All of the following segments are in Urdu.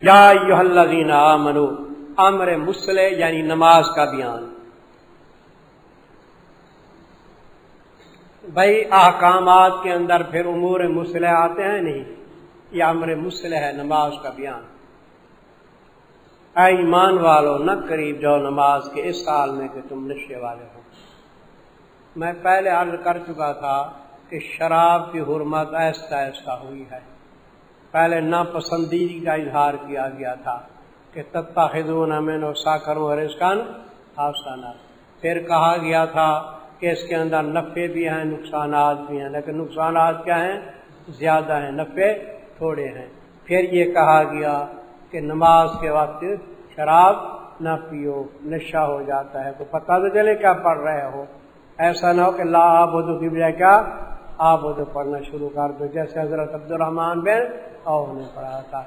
یا ایھا الذین آمنو، امر مصلح یعنی نماز کا بیان۔ بھائی احکامات کے اندر پھر امور مصلح آتے ہیں نہیں، یہ امر مصلح ہے، نماز کا بیان۔ اے ایمان والو نہ قریب جاؤ نماز کے اس حال میں کہ تم نشے والے ہو۔ میں پہلے عرض کر چکا تھا کہ شراب کی حرمت آہستہ آہستہ ہوئی ہے۔ پہلے ناپسندیدگی کا اظہار کیا گیا تھا کہ تتخذون منہ سکرا ورزقا حسنا، پھر کہا گیا تھا کہ اس کے اندر نفع بھی ہیں نقصانات بھی ہیں، لیکن نقصانات کیا ہیں؟ زیادہ ہیں، نفع تھوڑے ہیں۔ پھر یہ کہا گیا کہ نماز کے وقت شراب نہ پیو، نشہ ہو جاتا ہے، تو پتہ تو چلے کیا پڑھ رہے ہو، ایسا نہ ہو کہ لا اعبد کی بجائے کیا اعبد پڑھنا شروع کر دو، جیسے حضرت عبدالرحمن بن عوف نے پڑھا تھا۔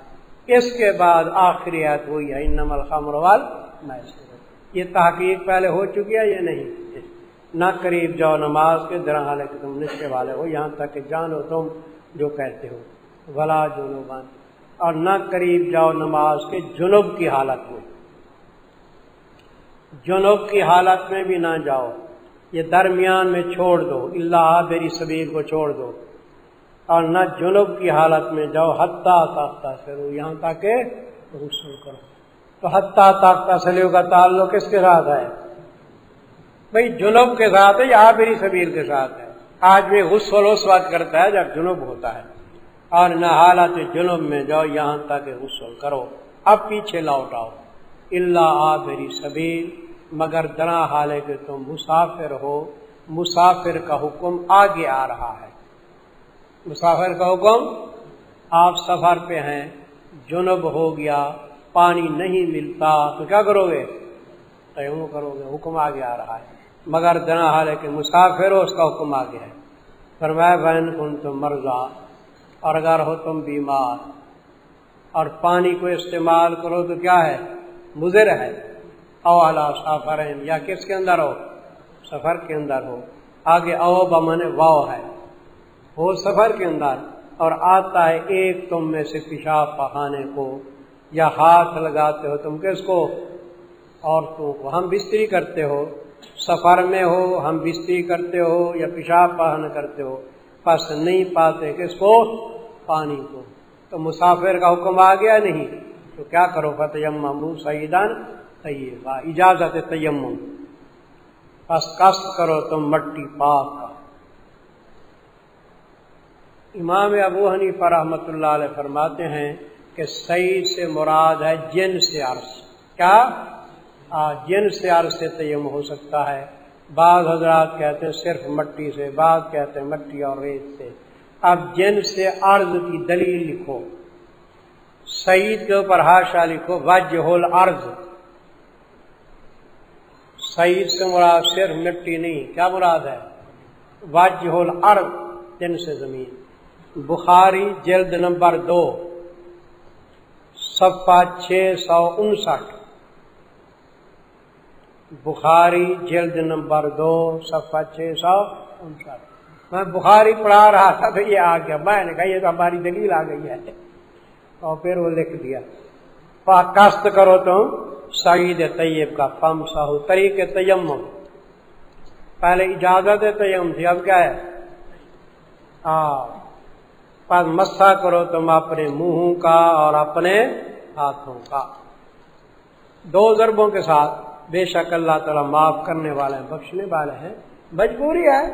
اس کے بعد آخری آیت وہی ہے انما الخمر والمیسر۔ یہ تحقیق پہلے ہو چکی ہے یہ نہیں۔ نہ قریب جاؤ نماز کے در حال کہ تم نشے والے ہو، یہاں تک کہ جانو تم جو کہتے ہو، ولا جنوبا، اور نہ قریب جاؤ نماز کے جنوب کی حالت میں، جنوب کی حالت میں بھی نہ جاؤ، یہ درمیان میں چھوڑ دو، الا عابری سبیل کو چھوڑ دو، اور نہ جنوب کی حالت میں جاؤ حتیٰ تغتسلوا، یہاں تک کہ غسل کرو۔ تو حتیٰ تغتسلوا کا تعلق کس کے ساتھ ہے؟ بھئی جنوب کے ساتھ ہے یا عابری سبیل کے ساتھ ہے؟ آدمی غسل اس وقت کرتا ہے جب جنوب ہوتا ہے، اور نہ حالت جنوب میں جاؤ یہاں تک کہ غسل کرو۔ اب پیچھے لوٹ آؤ، الا عابری سبیل، مگر درا حال ہے کہ تم مسافر ہو۔ مسافر کا حکم آگے آ رہا ہے، مسافر کا حکم، آپ سفر پہ ہیں، جنوب ہو گیا، پانی نہیں ملتا تو کیا کرو گے؟ تیمم کرو گے، حکم آگے آ رہا ہے، مگر درا حال ہے کہ مسافر ہو، اس کا حکم آگے ہے۔ فرمایا وَإِن كُنتُم مَرْضَىٰ، اور اگر ہو تم بیمار، اور پانی کو استعمال کرو تو کیا ہے؟ مضر ہے، او علی سفر، یا کس کے اندر ہو؟ سفر کے اندر ہو۔ آگے او بمانے واو ہے، ہو سفر کے اندر، اور آتا ہے ایک تم میں سے پیشاب پخانے کو، یا ہاتھ لگاتے ہو تم کس کو؟ عورتوں کو۔ ہم بستری کرتے ہو، سفر میں ہو، ہم بستری کرتے ہو یا پیشاب پخانا کرتے ہو، پس نہیں پاتے کس کو؟ پانی کو۔ تو مسافر کا حکم آ گیا نہیں، تو کیا کرو؟ فتیمموا صعیدا طیبا، اجازت تیمم، پس قصد کرو تم مٹی پاک کا۔ امام ابو حنیفہ رحمۃ اللہ علیہ فرماتے ہیں کہ صحیح سے مراد ہے جن سے عرض، کیا؟ جن سے عرض سے تیمم ہو سکتا ہے۔ بعض حضرات کہتے ہیں صرف مٹی سے، بعض کہتے ہیں مٹی اور ریت سے۔ اب جن سے عرض کی دلیل لکھو، سعید کے اوپر حاشا لکھو وجہ الارض، سعید سے مراد صرف مٹی نہیں، کیا مراد ہے؟ وجہ الارض، جن سے زمین۔ بخاری جلد نمبر 2 صفحہ 659، بخاری جلد نمبر 2 صفحہ 659۔ میں بخاری پڑھا رہا تھا تو یہ آ گیا، میں نے کہا یہ تو ہماری دلیل آ گئی ہے، اور پھر وہ لکھ دیا قصد کرو تم سعید طیب کا، فمسحوا، طریق تیمم، پہلے اجازت تیمم تھی، اب کیا ہے؟ پس مسح کرو تم اپنے منہوں کا اور اپنے ہاتھوں کا، دو ضربوں کے ساتھ، بے شک اللہ تعالیٰ معاف کرنے والے ہیں، بخشنے والے ہیں۔ مجبوری ہے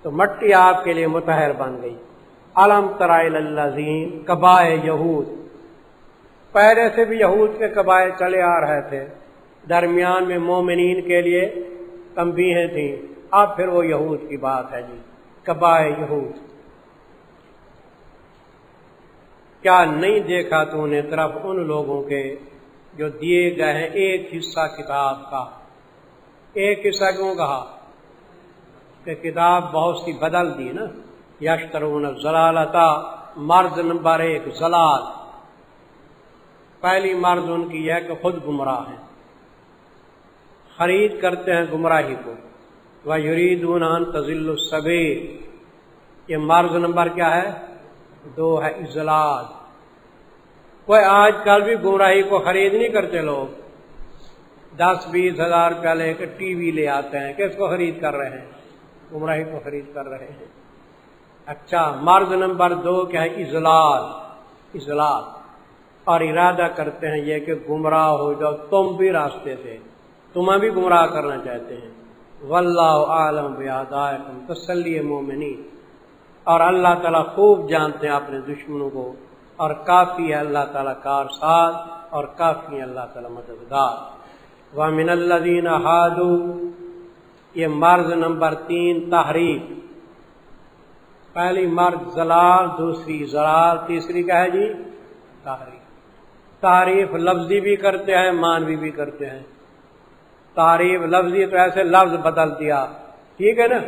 تو مٹی آپ کے لیے مطہر بن گئی۔ الم تر الی الذین قبائل یہود، پہلے سے بھی یہود کے قبائل چلے آ رہے تھے، درمیان میں مومنین کے لیے تنبیہیں تھیں، اب پھر وہ یہود کی بات ہے جی، قبائل یہود۔ کیا نہیں دیکھا تو نے طرف ان لوگوں کے جو دیے گئے ہیں ایک حصہ کتاب کا؟ ایک حصہ کیوں کہا؟ کہ کتاب بہت سی بدل دی نا۔ یشترون الضلالۃ، مرض نمبر 1 ضلال، پہلی مرض ان کی ہے کہ خود گمراہ ہیں، خرید کرتے ہیں گمراہی کو۔ وَيُرِيدُونَ أَن تَضِلُّوا السَّبِيلَ، یہ مرض نمبر کیا ہے؟ 2 ہے اضلال۔ کوئی آج کل بھی گمراہی کو خرید نہیں کرتے لوگ، 10-20 ہزار روپیہ لے کے ٹی وی لے آتے ہیں، کس کو خرید کر رہے ہیں؟ گمراہی کو خرید کر رہے ہیں۔ اچھا، مرض نمبر 2 کیا ہے؟ اضلال، اور ارادہ کرتے ہیں یہ کہ گمراہ ہو جاؤ تم بھی راستے سے، تمہیں بھی گمراہ کرنا چاہتے ہیں۔ واللہ عالم بأعدائکم، تسلی مومنین، اور اللہ تعالیٰ خوب جانتے ہیں اپنے دشمنوں کو، اور کافی ہے اللہ تعالیٰ کارساز، اور کافی ہے اللہ تعالیٰ مددگار۔ وَمِنَ الَّذِينَ هَادُوا، یہ مرض نمبر 3 تحریف، پہلی مرض زلال، دوسری زلال، تیسری کیا ہے جی؟ تحریف۔ تعریف لفظی بھی کرتے ہیں، معنوی بھی کرتے ہیں۔ تعریف لفظی تو ایسے لفظ بدل دیا، ٹھیک ہے نا،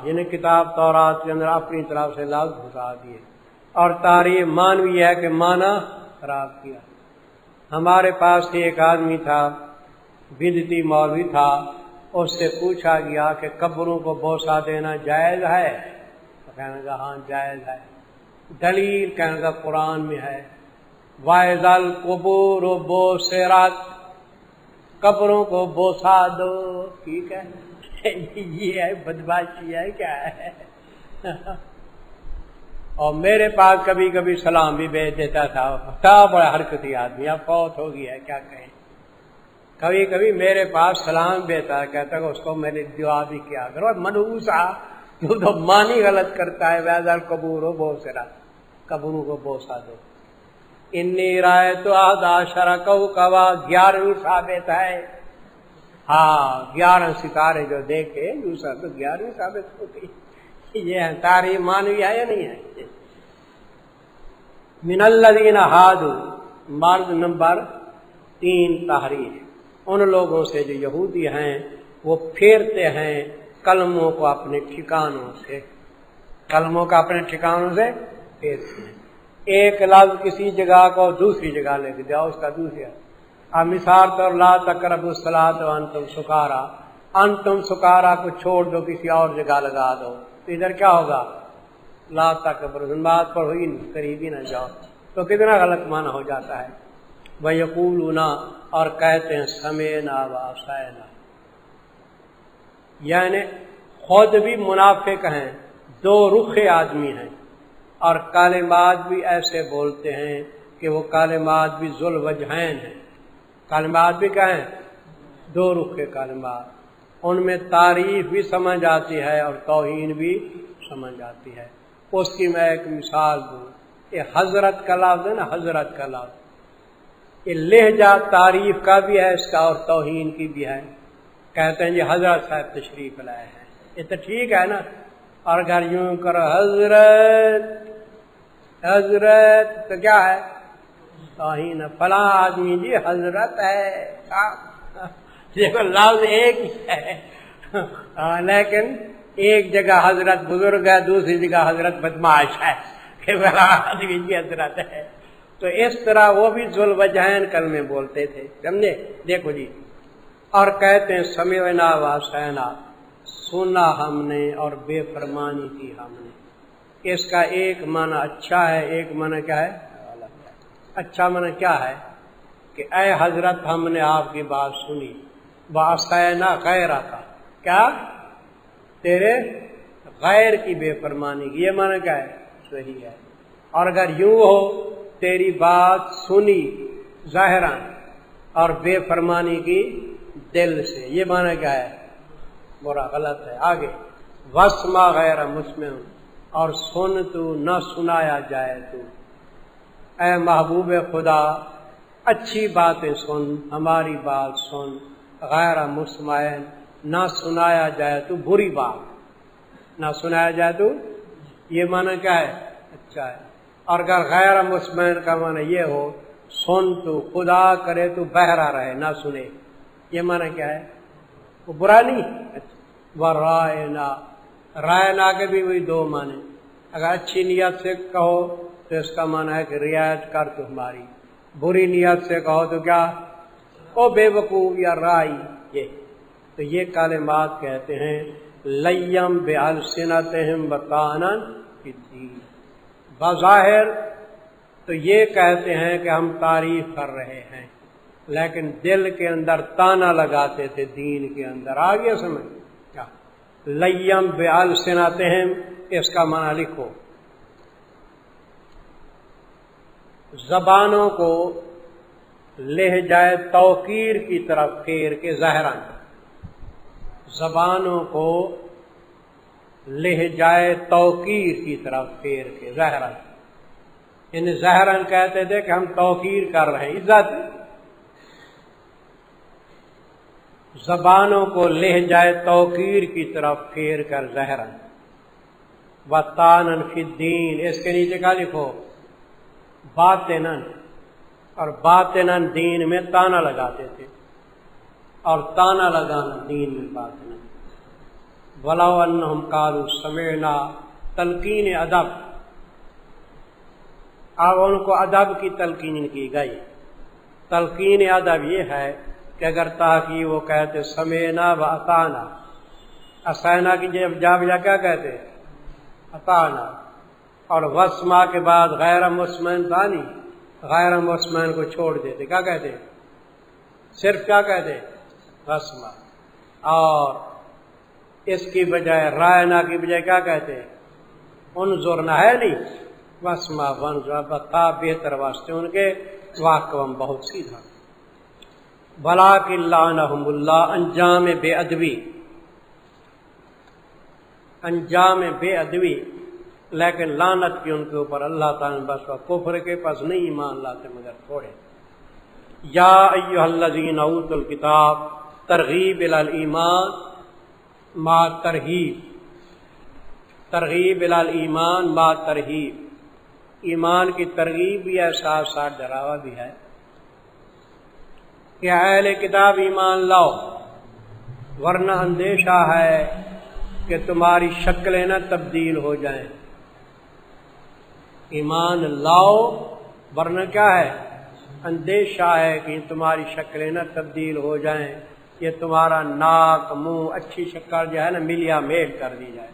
یعنی کتاب تورات کے اندر اپنی طرف سے لفظ گھسا دیے، اور تعریف معنوی ہے کہ معنی خراب کیا۔ ہمارے پاس ایک آدمی تھا، بدعتی مولوی تھا، اس سے پوچھا گیا کہ قبروں کو بوسہ دینا جائز ہے؟ کہنے کا ہاں جائز ہے۔ دلیل؟ کہنے کا قرآن میں ہے، وَإِذَا الْقُبُورُ بُعْثِرَتْ، قبروں کو بوسہ دو، ٹھیک ہے۔ یہ ہے بدماشی ہے، کیا ہے؟ اور میرے پاس کبھی کبھی سلام بھی بھیج دیتا تھا، بڑا حرکتی آدمی، اب فوت ہو گیا ہے، کیا کہیں۔ کبھی کبھی میرے پاس سلام بھیجتا، کہتا کہ اس کو میں نے دعا بھی کیا کرو، منحوسا تو معنی غلط کرتا ہے، ویسا قبور ہو بوسرا، قبروں کو بوسہ دو۔ انی رایت احد عشر کوکبا، 11ویں ثابت ہے، ہاں 11 ستارے جو دیکھے یوسف تو 11ویں ثابت ہوتی، یہ ہے تعریف معنوی ہے یا نہیں ہے؟ من الذین ہادوا، مرض نمبر 3 تحریف، ان لوگوں سے جو یہودی ہیں وہ پھیرتے ہیں کلموں کو اپنے ٹھکانوں سے، کلموں کا اپنے ٹھکانوں سے پھیرتے ہیں۔ ایک لفظ کسی جگہ کو دوسری جگہ لے کے دیا، اس کا دوسرا، اب مثال طور لا تقربوا الصلاۃ وانتم سکارا، انتم سکارا کو چھوڑ دو کسی اور جگہ لگا دو، تو ادھر کیا ہوگا؟ لا تقربوا، بات پر ہوئی نہیں، قریب ہی نہ جاؤ، تو کتنا غلط معنی ہو جاتا ہے۔ وَيَقُولُونَ، اور کہتے ہیں سمعنا وَعَصَيْنَا، یعنی خود بھی منافق ہیں، دو رخ آدمی ہیں، اور کلمات بھی ایسے بولتے ہیں کہ وہ کلمات بھی ذو الوجہین ہیں، کلمات بھی کیا ہیں؟ 2 رخ کے کلمات، ان میں تعریف بھی سمجھ آتی ہے اور توہین بھی سمجھ آتی ہے۔ اس کی میں ایک مثال دوں، یہ حضرت کا لفظ ہے نا، حضرت کا لفظ، یہ لہجہ تعریف کا بھی ہے اس کا اور توہین کی بھی ہے۔ کہتے ہیں جی حضرت صاحب تشریف لائے ہیں، یہ تو ٹھیک ہے نا، اور اگر یوں کرو حضرت حضرت تو کیا ہے؟ توہین، فلاں آدمی جی حضرت ہے، دیکھو لفظ ایک ہی ہے، لیکن ایک جگہ حضرت بزرگ ہے، دوسری جگہ حضرت بدماش ہے، کہ فلاں آدمی جی حضرت ہے۔ تو اس طرح وہ بھی ذو الوجہین کلمے بولتے تھے، سمجھے؟ دیکھو جی، اور کہتے ہیں سمعنا وعصینا، سنا ہم نے اور بے فرمانی کی ہم نے۔ اس کا ایک معنی اچھا ہے، ایک معنی کیا ہے؟ اچھا معنی کیا ہے کہ اے حضرت ہم نے آپ کی بات سنی، وعصینا غیرک، کیا؟ تیرے غیر کی بے فرمانی کی، یہ معنی کیا ہے؟ صحیح ہے۔ اور اگر یوں ہو تیری بات سنی ظاہراً اور بے فرمانی کی دل سے، یہ معنی کیا ہے؟ برا، غلط ہے۔ آگے واسمع غیر مسمع، اور سن تو نہ سنایا جائے تو، اے محبوب خدا اچھی باتیں سن، ہماری بات سن، غیر مسمع نہ سنایا جائے تو بری بات، نہ سنایا جائے تو، یہ معنی کیا ہے؟ اچھا ہے۔ اور اگر غیر مسمع کا معنی یہ ہو سن تو خدا کرے تو بہرا رہے، نہ سنے، یہ معنی کیا ہے؟ وہ برا نہیں۔ ورائنا، رائنا کے بھی وہی 2 معنی، اگر اچھی نیت سے کہو تو اس کا معنی ہے کہ رعایت کر تو ہماری، بری نیت سے کہو تو کیا؟ او بے وقوف یا رائی، یہ تو یہ کلمات کہتے ہیں لیم بألسنتہم وطعنا فی الدین، بظاہر تو یہ کہتے ہیں کہ ہم تعریف کر رہے ہیں، لیکن دل کے اندر تانا لگاتے تھے دین کے اندر. آ گیا سمجھ کیا؟ لیم بِأَلْسِنَتِهِمْ، اس کا معنی لکھو، زبانوں کو لہجۂ توقیر کی طرف پھیر کے ظاہراً، زبانوں کو لہجۂ توقیر کی طرف پھیر کے ظاہراً، یعنی ظاہراً کہتے تھے کہ ہم توقیر کر رہے ہیں، عزت. زبانوں کو لہجۂ توقیر کی طرف پھیر کر ظاہراً، وَطَعْنًا فِي الدِّينِ، اس کے نیچے کا لکھو باطناً، اور باطناً دین میں تانا لگاتے تھے، اور تانا لگانا دین میں باطناً. وَلَوْ أَنَّهُمْ قَالُوا سَمِعْنَا، تلقین ادب. اب ان کو ادب کی تلقین کی گئی. تلقین ادب یہ ہے کہ اگر تاکہ وہ کہتے سمعنا و اطعنا، اسینا کی جا بجا کیا کہتے اطعنا، اور وسما کے بعد غیر مسمن ثانی، غیر مسمن کو چھوڑ دیتے، کیا کہتے صرف کیا کہتے وسما، اور اس کی بجائے رائنا کی بجائے کیا کہتے انظرنا، ہے نہیں وسما ونظر، بتا بہتر واسطے ان کے واقعم بہت سیدھا. وَلَٰكِن لَعَنَهُمُ اللَّهُ، انجام بے ادبی، انجام بے ادبی، لیکن لعنت کی ان کے اوپر اللہ تعالیٰ نے بس کفر کے پاس نہیں ایمان لاتے مگر تھوڑے. یا ایھا الذین اوتوا الکتاب، ترغیب الی الایمان ما ترہیب، ترغیب الی الایمان ما ترہیب، ایمان کی ترغیب بھی ہے ساتھ ساتھ ڈراوا بھی ہے کہ اہل کتاب ایمان لاؤ، ورنہ اندیشہ ہے کہ تمہاری شکلیں نہ تبدیل ہو جائیں. ایمان لاؤ ورنہ کیا ہے اندیشہ ہے کہ تمہاری شکلیں نہ تبدیل ہو جائیں، یہ تمہارا ناک منہ اچھی شکل جو ہے نا ملیا میل کر دی جائے،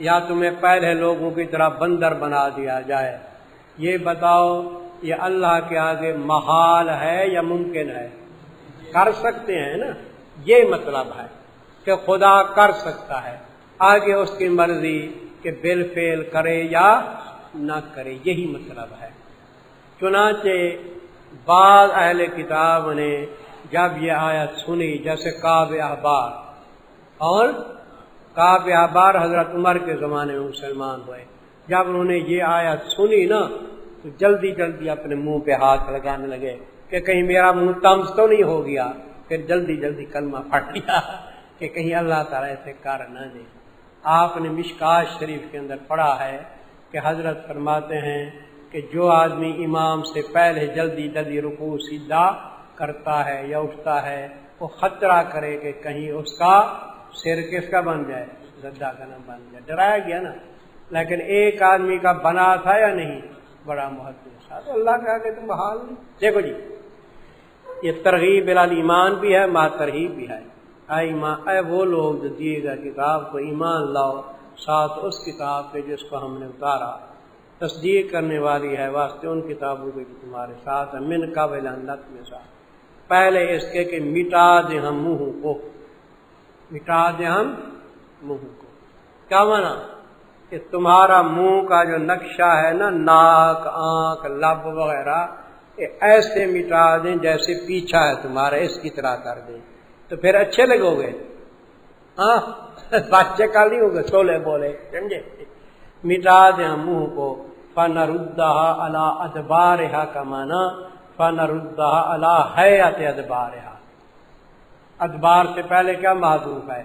یا تمہیں پہلے لوگوں کی طرح بندر بنا دیا جائے. یہ بتاؤ یہ اللہ کے آگے محال ہے یا ممکن ہے؟ کر سکتے ہیں نا، یہ مطلب ہے کہ خدا کر سکتا ہے، آگے اس کی مرضی کہ بالفعل کرے یا نہ کرے، یہی مطلب ہے. چنانچہ بعض اہل کتاب نے جب یہ آیت سنی، جیسے کعب احبار، اور کعب احبار حضرت عمر کے زمانے میں مسلمان ہوئے، جب انہوں نے یہ آیت سنی نا تو جلدی جلدی اپنے منہ پہ ہاتھ لگانے لگے کہ کہیں میرا منہ طمس تو نہیں ہو گیا، پھر جلدی جلدی کلمہ پڑھ لیا کہ کہیں اللہ تعالیٰ ایسے کر نہ دے. آپ نے مشکات شریف کے اندر پڑھا ہے کہ حضرت فرماتے ہیں کہ جو آدمی امام سے پہلے جلدی جلدی رکوع سیدھا کرتا ہے یا اٹھتا ہے، وہ خطرہ کرے کہ کہیں اس کا سر کس کا بن جائے، زدہ کا نہ بن جائے. ڈرایا گیا نا، لیکن ایک آدمی کا بنا تھا یا نہیں، بڑا محدث تھا، اللہ کا کہ تم بحال نہیں. دیکھو جی، یہ ترغیب الی ایمان بھی ہے، ما ترہیب بھی ہے. اے وہ لوگ جو دیے گا کتاب کو ایمان لاؤ ساتھ اس کتاب کے جس کو ہم نے اتارا، تصدیق کرنے والی ہے واسطے ان کتابوں کے جو تمہارے ساتھ ہیں، من قبل ان نطمس، پہلے اس کے کہ مٹا دیں ہم منہ کو، مٹا دیں ہم منہ کو. کیا مانا کہ تمہارا منہ کا جو نقشہ ہے نا، ناک آنکھ لب وغیرہ، ایسے مٹا دیں جیسے پیچھا ہے تمہارا، اس کی طرح کر دیں تو پھر اچھے لگو گے. ہاں بچے کا نہیں ہوگا سولے بولے، سمجھے. مٹا دیں ہم منہ کو، فَنَرُدَّهَا عَلَىٰ أَدْبَارِهَا کا مانا فَنَرُدَّهَا عَلَىٰ حَیَّةِ أَدْبَارِهَا. ادبار سے پہلے کیا محذوف ہے؟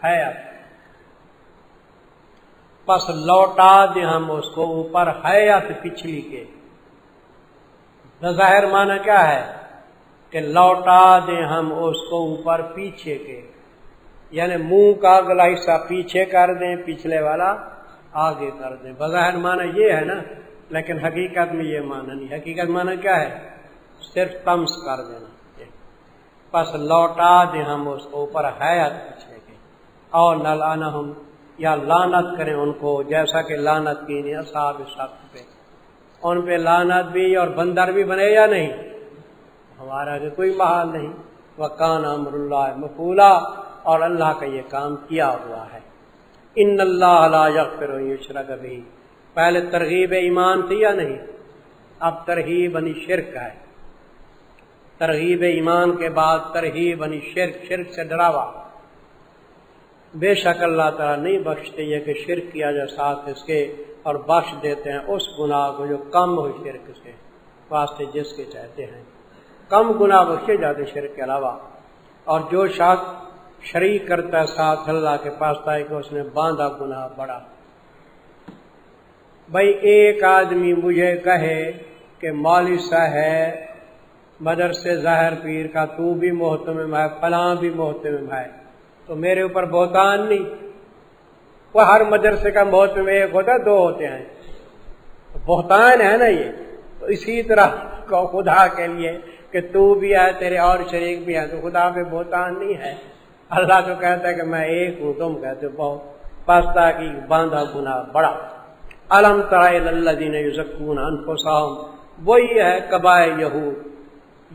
حیات. پس لوٹا دیں ہم اس کو اوپر حیات پچھلی کے. ظاہر معنی کیا ہے کہ لوٹا دیں ہم اس کو اوپر پیچھے کے، یعنی منہ کا اگلا حصہ پیچھے کر دیں، پچھلے والا آگے کر دیں. بظاہر معنی یہ ہے نا، لیکن حقیقت میں یہ معنی نہیں. حقیقت معنی کیا ہے؟ صرف طمس کر دینا. پس لوٹا دیں ہم اس کو اوپر حیات پیچھے کے، اور نلعنہم، یا لعنت کریں ان کو جیسا کہ لعنت کی نہیں اصحاب سبت پہ. ان پہ لعنت بھی اور بندر بھی بنے یا نہیں؟ ہمارا کہ کوئی محال نہیں. وَكَانَ أَمْرُ اللَّهِ مَفْعُولًا، اور اللہ کا یہ کام کیا ہوا ہے. ان اللہ لا یغفر ان یشرک بہ، پہلے ترغیب ایمان تھی یا نہیں؟ اب ترغیب یعنی شرک ہے. ترغیب ایمان کے بعد ترغیب یعنی شرک، شرک سے ڈراوا. بے شک اللہ تعالیٰ نہیں بخشتے یہ کہ شرک کیا جائے ساتھ اس کے، اور بخش دیتے ہیں اس گناہ کو جو کم ہو شرک سے، واسطے جس کے چاہتے ہیں. کم گناہ بخشے جاتے شرک کے علاوہ. اور جو شخص شریک کرتا ہے ساتھ اللہ کے پاس تاکہ کہ اس نے باندھا گناہ بڑا. بھائی ایک آدمی مجھے کہے کہ مولوی صاحب ہے مدرسے ظاہر پیر کا، تو بھی محتمم ہے، فلاں بھی محتمم ہے، تو میرے اوپر بہتان نہیں؟ وہ ہر مدرسے کا محتمم ایک ہوتا ہے، دو ہوتے ہیں، بہتان ہے نا یہ. تو اسی طرح کو خدا کے لیے کہ تو بھی ہے تیرے اور شریک بھی ہے، تو خدا پہ بہتان نہیں ہے. اللہ تو کہتا ہے کہ میں ایک ہوں، تم کہتے ہو بہت، پاستا کی باندھا گناہ بڑا. الم تر الی الذین یزکون انفسہم، وہی ہے قبائل یہود.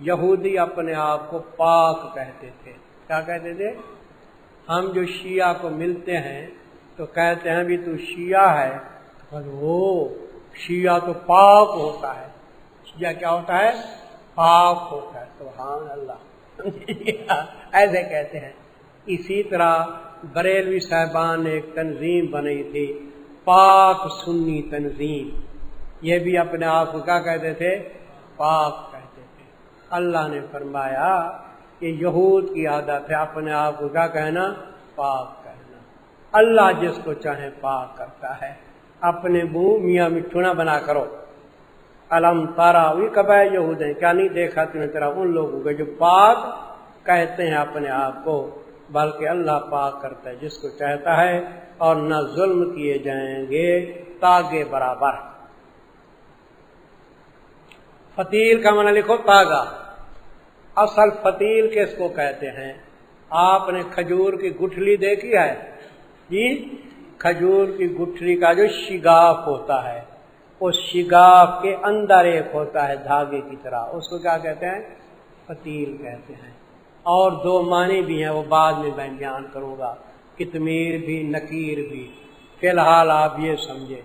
یہودی اپنے آپ کو پاک کہتے تھے. کیا کہتے تھے؟ ہم جو شیعہ کو ملتے ہیں تو کہتے ہیں بھی تو شیعہ ہے، وہ شیعہ تو پاک ہوتا ہے. شیعہ کیا ہوتا ہے؟ پاک ہوتا ہے. سبحان اللہ. ایسے کہتے ہیں. اسی طرح بریلوی صاحبان نے ایک تنظیم بنائی تھی، پاک سنی تنظیم. یہ بھی اپنے آپ کو کیا کہتے تھے؟ پاک کہتے تھے. اللہ نے فرمایا کہ یہود کی عادت ہے اپنے آپ کو کیا کہنا؟ پاک کہنا. اللہ جس کو چاہے پاک کرتا ہے. اپنے منہ میاں مٹھونا بنا کرو. علم تارا، وہی قبائل یہود ہیں، کیا نہیں دیکھا تم نے طرح ان لوگوں کے جو پاک کہتے ہیں اپنے آپ کو، بلکہ اللہ پاک کرتا ہے جس کو چاہتا ہے، اور نہ ظلم کیے جائیں گے تاگے برابر. فتیل کا معنی لکھو تاگا. اصل فتیل کس کو کہتے ہیں؟ آپ نے کھجور کی گٹھلی دیکھی ہے جی؟ کھجور کی گٹھلی کا جو شگاف ہوتا ہے، اس شگاف کے اندر ایک ہوتا ہے دھاگے کی طرح، اس کو کیا کہتے ہیں؟ فتیل کہتے ہیں. اور دو معنی بھی ہیں، وہ بعد میں میں بیان کروں گا، کتمیر بھی نکیر بھی. فی الحال آپ یہ سمجھے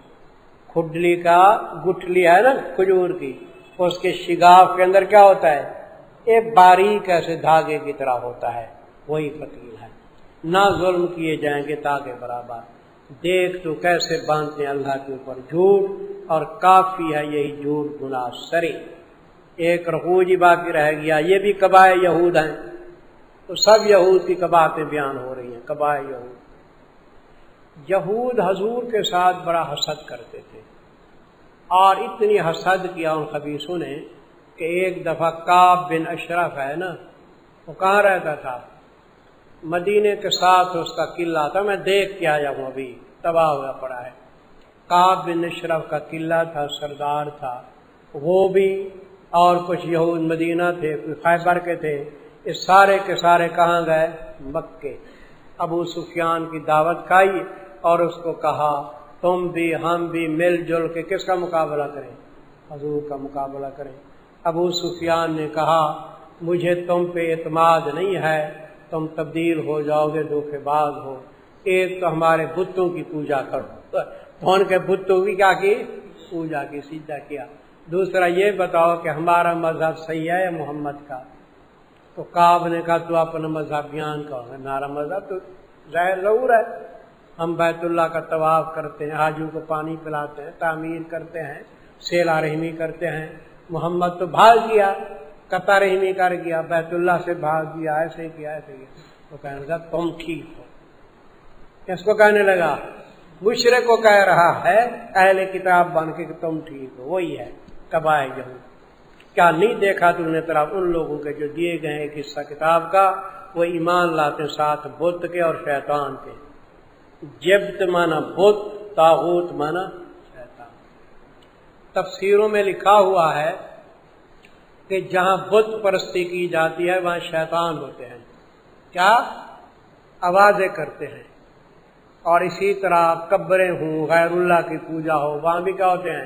کھڈلی کا گٹھلی ہے نا کھجور کی، اس کے شگاف کے اندر کیا ہوتا ہے؟ ایک باریک ایسے دھاگے کی طرح ہوتا ہے، وہی فتیل ہے. نہ ظلم کیے جائیں گے تاکہ برابر. دیکھ تو کیسے باندھتے ہیں اللہ کے اوپر جھوٹ، اور کافی ہے یہی جھوٹ گناہ سری. ایک رقوع ہی باقی رہ گیا، یہ بھی قبائل یہود ہیں. تو سب یہود کی قباحتیں بیان ہو رہی ہیں. قبائل یہود، یہود حضور کے ساتھ بڑا حسد کرتے تھے، اور اتنی حسد کیا ان خبیثوں نے کہ ایک دفعہ کعب بن اشرف ہے نا، وہ کہاں رہتا تھا؟ مدینے کے ساتھ اس کا قلعہ تھا. میں دیکھ کے آیا ہوں، ابھی تباہ ہوا پڑا ہے. کعب بن اشرف کا قلعہ تھا، سردار تھا وہ بھی، اور کچھ یہود مدینہ تھے، کوئی خیبر کے تھے. اس سارے کے سارے کہاں گئے؟ مکے. ابو سفیان کی دعوت کھائی اور اس کو کہا تم بھی ہم بھی مل جل کے کس کا مقابلہ کریں؟ حضور کا مقابلہ کریں. ابو سفیان نے کہا مجھے تم پہ اعتماد نہیں ہے، تم تبدیل ہو جاؤ گے، دھوکے باز ہو. ایک تو ہمارے بتوں کی پوجا کرو، تو ان کے بتوں کی کیا کی؟ پوجا کی، سجدہ کیا. دوسرا یہ بتاؤ کہ ہمارا مذہب صحیح ہے محمد کا؟ تو کعب نے کہا تو اپنا مذہب بیان کرو. ہمارا مذہب تو ظاہر ضرور ہے، ہم بیت اللہ کا طواف کرتے ہیں، حاجیوں کو پانی پلاتے ہیں، تعمیر کرتے ہیں، صلہ رحمی کرتے ہیں. محمد تو بھاگ گیا، قطع رحمی کر گیا، بیت اللہ سے بھاگ گیا، ایسے کیا ایسے کیا. تو کہنے لگا تم ٹھیک ہو. اس کو کہنے لگا مشرک کو کہہ رہا ہے اہل کتاب بن کے کہ تم ٹھیک ہو. وہی ہے قبائل یہود. کیا نہیں دیکھا تم نے طرف ان لوگوں کے جو دیے گئے ایک حصہ کتاب کا، وہ ایمان لاتے ساتھ بت کے اور شیطان کے. جبت مانا بت، طاغوت مانا شیطان. تفسیروں میں لکھا ہوا ہے کہ جہاں بت پرستی کی جاتی ہے وہاں شیطان ہوتے ہیں. کیا؟ آوازیں کرتے ہیں. اور اسی طرح قبریں ہوں، غیر اللہ کی پوجا ہو، وہاں بھی کیا ہوتے ہیں؟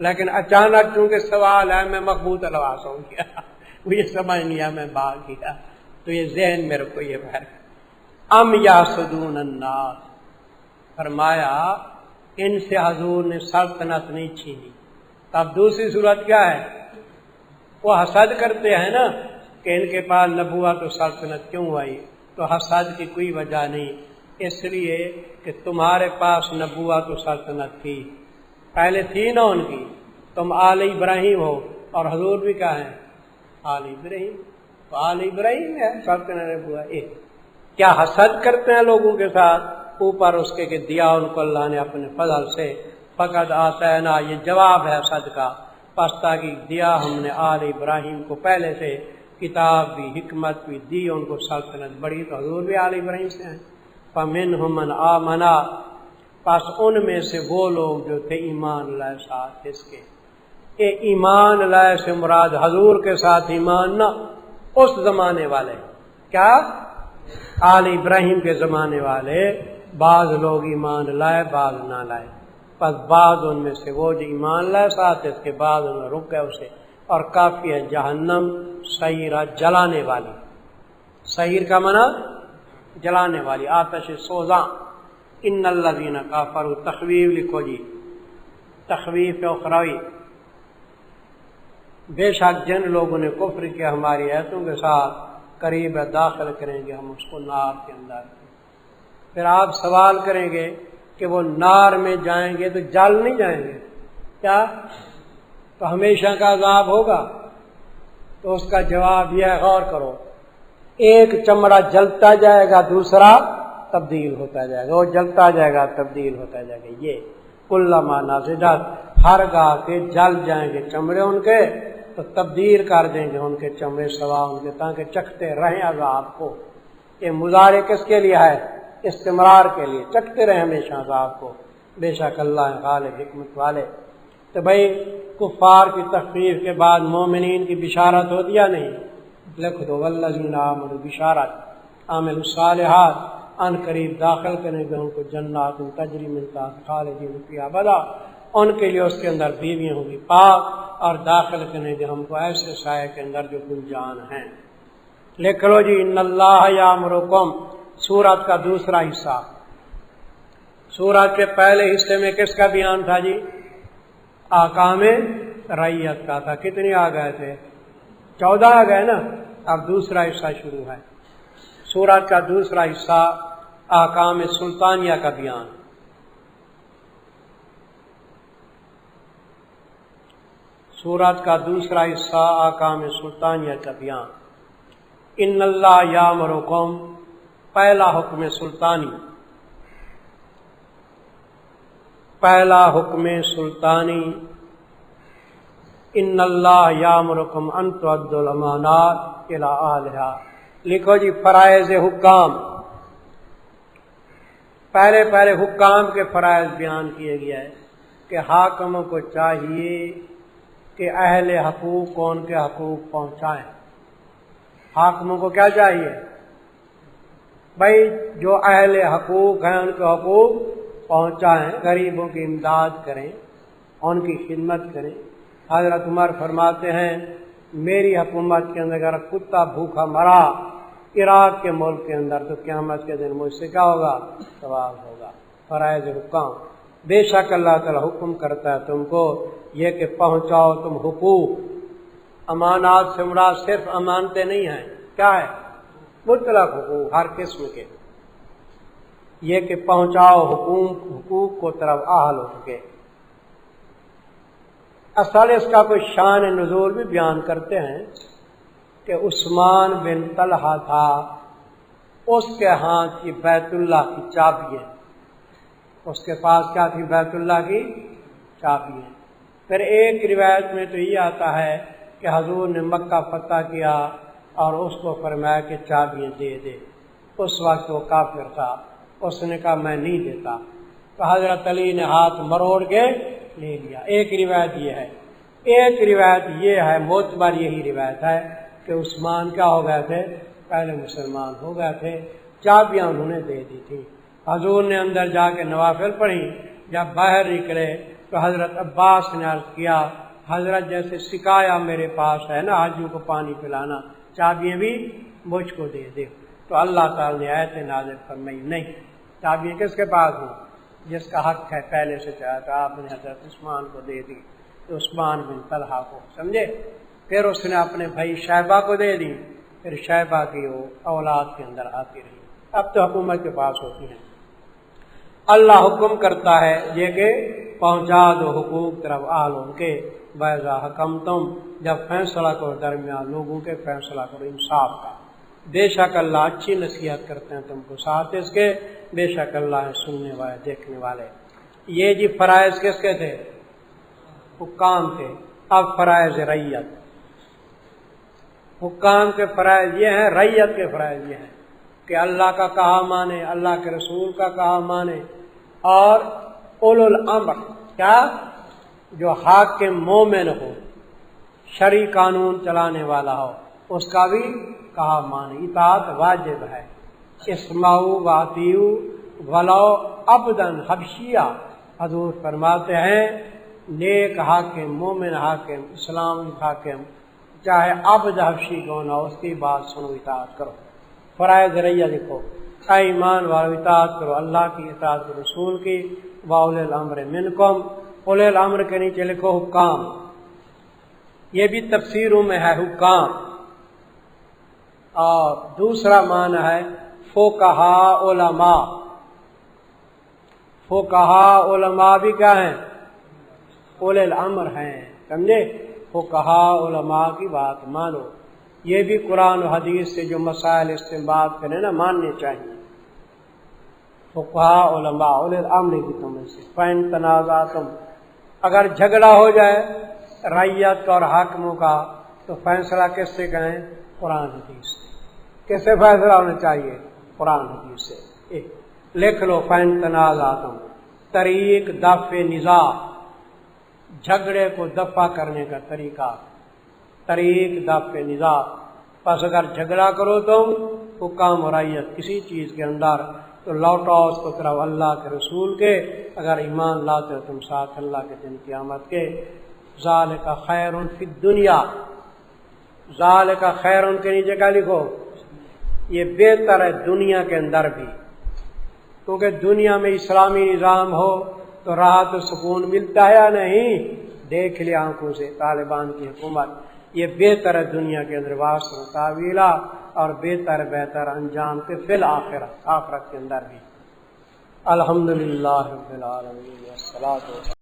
لیکن اچانک چونکہ سوال ہے میں مقبوط الواس ہو گیا، مجھے سمجھ نہیں آیا، میں بھاگ گیا، تو یہ ذہن میرے کو یہ بھر ام یاسدون الناس، فرمایا ان سے حضور نے سلطنت نہیں چھینی۔ تب دوسری صورت کیا ہے؟ وہ حسد کرتے ہیں نا کہ ان کے پاس نبوت و سلطنت کیوں آئی، تو حسد کی کوئی وجہ نہیں، اس لیے کہ تمہارے پاس نبوت و سلطنت تھی، پہلے تھی نا ان کی، تم آل ابراہیم ہو، اور حضور بھی کیا ہے؟ آل ابراہیم، تو آل ابراہیم ہے سلطنت نبوت۔ کیا حسد کرتے ہیں لوگوں کے ساتھ اوپر اس کے کہ دیا ان کو اللہ نے اپنے فضل سے، فقط آتا ہے نا، یہ جواب ہے حسد کا، پس تاکہ دیا ہم نے آل ابراہیم کو پہلے سے، کتاب بھی حکمت بھی دی ان کو، سلطنت بڑی، تو حضور بھی آل ابراہیم سے ہیں۔ فَمِنْهُمْ مَنْ آمَنَا، پس ان میں سے وہ لوگ جو تھے ایمان لائے ساتھ اس کے، کہ ایمان لائے سے مراد حضور کے ساتھ ایمان نہ اس زمانے والے، کیا آل ابراہیم کے زمانے والے، بعض لوگ ایمان لائے بعض نہ لائے، پس بعض ان میں سے وہ جو ایمان لائے ساتھ اس کے بعد ان میں رک گئے اسے، اور کافی ہے جہنم سعیرہ جلانے والی، سعیر کا معنی جلانے والی، آتش سوزاں۔ ان الذین کافروا، تخویف لکھو جی، تخویف اخروی، بے شک جن لوگوں نے کفر کیا ہماری آیتوں کے ساتھ، قریب داخل کریں گے ہم اس کو نار کے اندر۔ پھر آپ سوال کریں گے کہ وہ نار میں جائیں گے تو جل نہیں جائیں گے کیا؟ تو ہمیشہ کا عذاب ہوگا؟ تو اس کا جواب یہ ہے، غور کرو، ایک چمڑا جلتا جائے گا دوسرا تبدیل ہوتا جائے گا، وہ جلتا جائے گا تبدیل ہوتا جائے گا، یہ کلما نضجت، ہر گاہ کے جل جائیں گے چمڑے ان کے تو تبدیل کر دیں گے ان کے چمڑے سوا ان کے، تاکہ چکھتے رہیں عذاب کو۔ یہ مضارع کس کے لیے ہے؟ استمرار کے لیے، چکھتے رہیں ہمیشہ عذاب کو، بے شک اللہ غالب حکمت والے۔ تو بھائی کفار کی تخفیف کے بعد مومنین کی بشارت ہوتی یا نہیں؟ لکھ دو والذین آمنوا، بشارت، عاملوا الصالحات، ان قریب داخل کریں گے ان کو جنات تجری من تحتہا خالدین فیہا ابدا، ان کے لیے اس کے اندر بیویاں ہوں گی پاک، اور داخل کریں گے ہم کو ایسے سائے کے اندر جو گلجان ہیں۔ لکھ لو جی، ان اللہ یامرکم، سورت کا دوسرا حصہ۔ سورت کے پہلے حصے میں کس کا بیان تھا جی؟ احکام رعیت کا تھا۔ کتنی آ گئے تھے؟ 14 آ گئے نا۔ اب دوسرا حصہ شروع ہے، سورت کا دوسرا حصہ، احکام سلطانیہ کا بیان۔ سورت کا دوسرا حصہ، احکام سلطانیہ کا بیان۔ ان اللہ یامرکم، پہلا حکم سلطانی، پہلا حکم سلطانی، ان اللہ یامرکم ان تؤدوا الامانات الی اہلہا۔ لکھو جی، فرائض حکام، پہلے حکام کے فرائض بیان کیے گیا ہے کہ حاکموں کو چاہیے کہ اہل حقوق کو ان کے حقوق پہنچائیں۔ حاکموں کو کیا چاہیے؟ بھائی جو اہل حقوق ہیں ان کے حقوق پہنچائیں، غریبوں کی امداد کریں، ان کی خدمت کریں۔ حضرت عمر فرماتے ہیں میری حکومت کے اندر اگر کتا بھوکا مرا عراق کے ملک کے اندر تو قیامت کے دن مجھ سے کیا ہوگا؟ ثواب ہوگا۔ فرائض حکام، بے شک اللہ تعالی حکم کرتا ہے تم کو یہ کہ پہنچاؤ تم حقوق۔ امانات سے مراد صرف امانتیں نہیں ہیں، کیا ہے؟ مطلق حقوق ہر قسم کے، یہ کہ پہنچاؤ حقوق کو طرف اہل ہو چکے۔ اصل اس کا کوئی شان نزول بھی بیان کرتے ہیں کہ عثمان بن طلحہ تھا، اس کے ہاتھ کی بیت اللہ کی چابیاں، اس کے پاس کیا تھی؟ بیت اللہ کی چابیاں۔ پھر ایک روایت میں تو یہ آتا ہے کہ حضور نے مکہ فتح کیا اور اس کو فرمایا کہ چابیاں دے دے۔ اس وقت وہ کافر تھا، اس نے کہا میں نہیں دیتا، تو حضرت علی نے ہاتھ مروڑ کے لے لیا۔ ایک روایت یہ ہے، ایک روایت یہ ہے، معتبر یہی روایت ہے کہ عثمان کیا ہو گئے تھے؟ پہلے مسلمان ہو گئے تھے، چابیاں انہوں نے دے دی تھی۔ حضور نے اندر جا کے نوافل پڑھی جب باہر نکلے تو حضرت عباس نے عرض کیا حضرت جیسے سکایا میرے پاس ہے نا حاجیوں کو پانی پلانا، چابیاں بھی مجھ کو دے دے۔ تو اللہ تعالیٰ نے آیت نازل فرمائی نہیں، چابیاں کس کے پاس ہوں؟ جس کا حق ہے پہلے سے چاہا تو آپ نے حضرت عثمان کو دے دی، تو عثمان بن طلحہ کو، سمجھے؟ پھر اس نے اپنے بھائی شیبہ کو دے دی، پھر شیبہ کی وہ اولاد کے اندر آتی رہی، اب تو حکومت کے پاس ہوتی ہیں۔ اللہ حکم کرتا ہے یہ کہ پہنچا دو حقوق طرف آل ان کے، وَإِذَا حَكَمْتُمْ جب فیصلہ کرو درمیان لوگوں کے، فیصلہ کرو انصاف کا، بے شک اللہ اچھی نصیحت کرتے ہیں تم کو ساتھ اس کے، بے شک اللہ ہے سننے والے دیکھنے والے۔ یہ جی فرائض کس کے تھے؟ حکام کے۔ اب فرائض رعیت، حکام کے فرائض یہ ہیں، رعیت کے فرائض یہ ہیں کہ اللہ کا کہا مانے، اللہ کے رسول کا کہا مانے، اور اولو الامر کیا؟ جو حاکم مومن ہو، شرعی قانون چلانے والا ہو، اس کا بھی کہا مانے، اطاعت واجب ہے۔ اسمعوا واطیعوا ولو عبدا حبشیہ، حضور فرماتے ہیں نیک حاکم، مومن حاکم، اسلامی حاکم، چاہے عبد حبشی کیوں نہ، اس کی بات سنو، اطاعت کرو۔ فرائض رعیہ لکھو، اے ایمان والو اطاعت کرو اللہ کی، اطاعت کرو رسول کی، واولی الامر منکم، اولی الامر کے نیچے لکھو حکام، یہ بھی تفسیروں میں ہے حکام، اور دوسرا معنی ہے فقہا علماء۔ فقہا علماء بھی کیا ہیں؟ اولی الامر ہیں، سمجھے؟ فقہا علماء کی بات مانو، یہ بھی قرآن و حدیث سے جو مسائل استنباط کریں نا ماننے چاہیے۔ فقہا علماء اولی الامر کی تم سے، فَإِن تَنَازَعْتُمْ اگر جھگڑا ہو جائے رعیت اور حاکموں کا تو فیصلہ کس سے کریں؟ قرآن حدیث سے۔ کس سے فیصلہ ہونا چاہیے؟ قرآن حدیث سے۔ لکھ لو فَإِن تَنَازَعْتُمْ، طریق دفع نزاع، جھگڑے کو دفع کرنے کا طریقہ، طریق دفع نزاع۔ پس اگر جھگڑا کرو تم حکام و رعیت کسی چیز کے اندر تو لوٹاؤ اس کو طرف اللہ کے رسول کے، اگر ایمان لاتے ہو تم ساتھ اللہ کے دن قیامت کے۔ ذالک خیر فی الدنیا، ذالک خیر کے نیچے کا لکھو، یہ بہتر ہے دنیا کے اندر بھی، کیونکہ دنیا میں اسلامی نظام ہو تو راحت و سکون ملتا ہے یا نہیں؟ دیکھ لیا آنکھوں سے طالبان کی حکومت، یہ بہتر ہے دنیا کے اندر واسطہ تعویلہ، اور بہتر انجام کے فی الآخرت، آخرت کے اندر بھی۔ الحمدللہ رب العالمین والصلاۃ